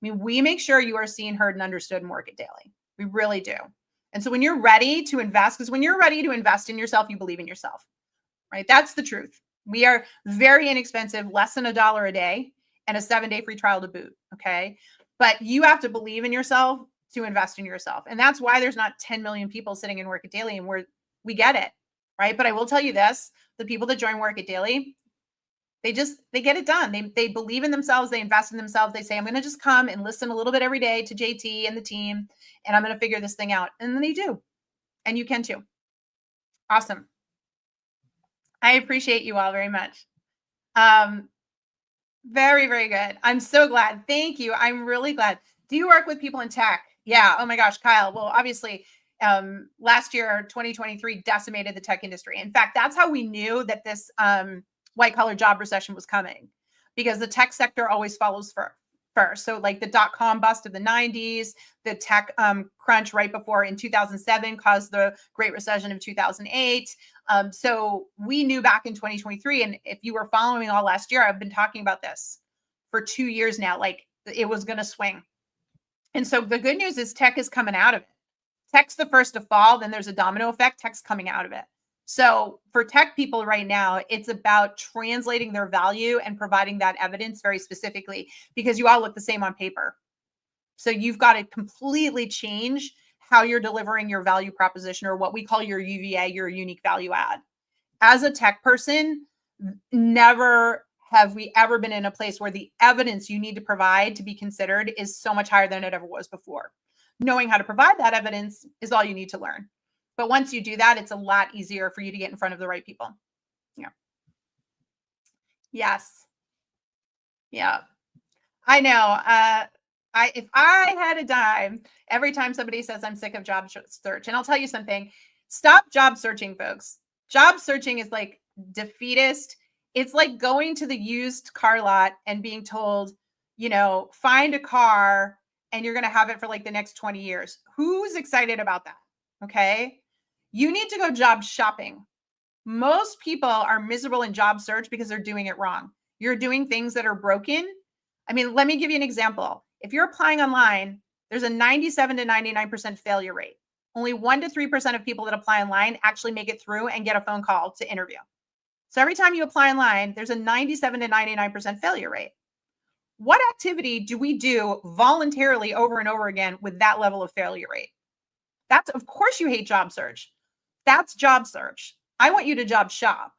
I mean, we make sure you are seen, heard, and understood in Work It Daily. We really do. And so when you're ready to invest, because when you're ready to invest in yourself, you believe in yourself, right? That's the truth. We are very inexpensive, less than $1 a day, and a 7-day free trial to boot, okay? But you have to believe in yourself to invest in yourself. And that's why there's not 10 million people sitting in Work It Daily, and we get it, right? But I will tell you this, the people that join Work It Daily, they get it done. They believe in themselves. They invest in themselves. They say, I'm going to just come and listen a little bit every day to JT and the team, and I'm going to figure this thing out. And then they do. And you can too. Awesome. I appreciate you all very much. Very, very good. I'm so glad. Thank you. I'm really glad. Do you work with people in tech? Yeah. Oh my gosh, Kyle. Well, obviously, last year, 2023 decimated the tech industry. In fact, that's how we knew that this white collar job recession was coming, because the tech sector always follows first. So like the dot-com bust of the 90s, the tech crunch right before in 2007 caused the Great Recession of 2008. So we knew back in 2023, and if you were following all last year, I've been talking about this for 2 years now, like it was going to swing. And so the good news is tech is coming out of it. Tech's the first to fall, then there's a domino effect, tech's coming out of it. So for tech people right now, it's about translating their value and providing that evidence very specifically, because you all look the same on paper. So you've got to completely change how you're delivering your value proposition, or what we call your UVA, your unique value add. As a tech person, never have we ever been in a place where the evidence you need to provide to be considered is so much higher than it ever was before. Knowing how to provide that evidence is all you need to learn. But once you do that, it's a lot easier for you to get in front of the right people. Yeah. Yes. Yeah. I know. If I had a dime every time somebody says I'm sick of job search, and I'll tell you something, stop job searching, folks. Job searching is like defeatist. It's like going to the used car lot and being told, find a car and you're going to have it for like the next 20 years. Who's excited about that? Okay. You need to go job shopping. Most people are miserable in job search because they're doing it wrong. You're doing things that are broken. I mean, let me give you an example. If you're applying online, there's a 97 to 99% failure rate. Only 1 to 3% of people that apply online actually make it through and get a phone call to interview. So every time you apply online, there's a 97 to 99% failure rate. What activity do we do voluntarily over and over again with that level of failure rate? That's, of course, you hate job search. That's job search. I want you to job shop.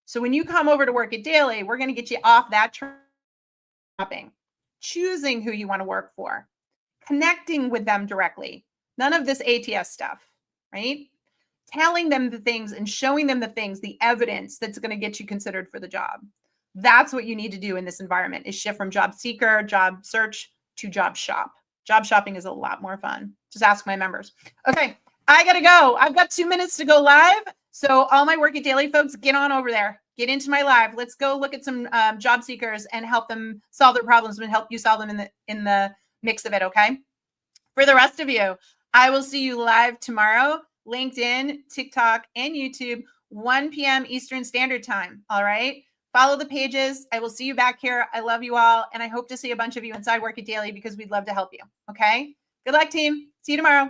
So when you come over to Work It Daily, we're going to get you off that shopping, choosing who you want to work for, connecting with them directly. None of this ATS stuff, right? Telling them the things and showing them the things, the evidence that's going to get you considered for the job. That's what you need to do in this environment, is shift from job seeker, job search to job shop. Job shopping is a lot more fun. Just ask my members. Okay, I got to go. I've got 2 minutes to go live. So all my Work It Daily folks, get on over there. Get into my live. Let's go look at some job seekers and help them solve their problems and help you solve them in the mix of it, okay? For the rest of you, I will see you live tomorrow, LinkedIn, TikTok, and YouTube, 1 p.m. Eastern Standard Time, all right? Follow the pages. I will see you back here. I love you all, and I hope to see a bunch of you inside Work It Daily, because we'd love to help you, okay? Good luck, team. See you tomorrow.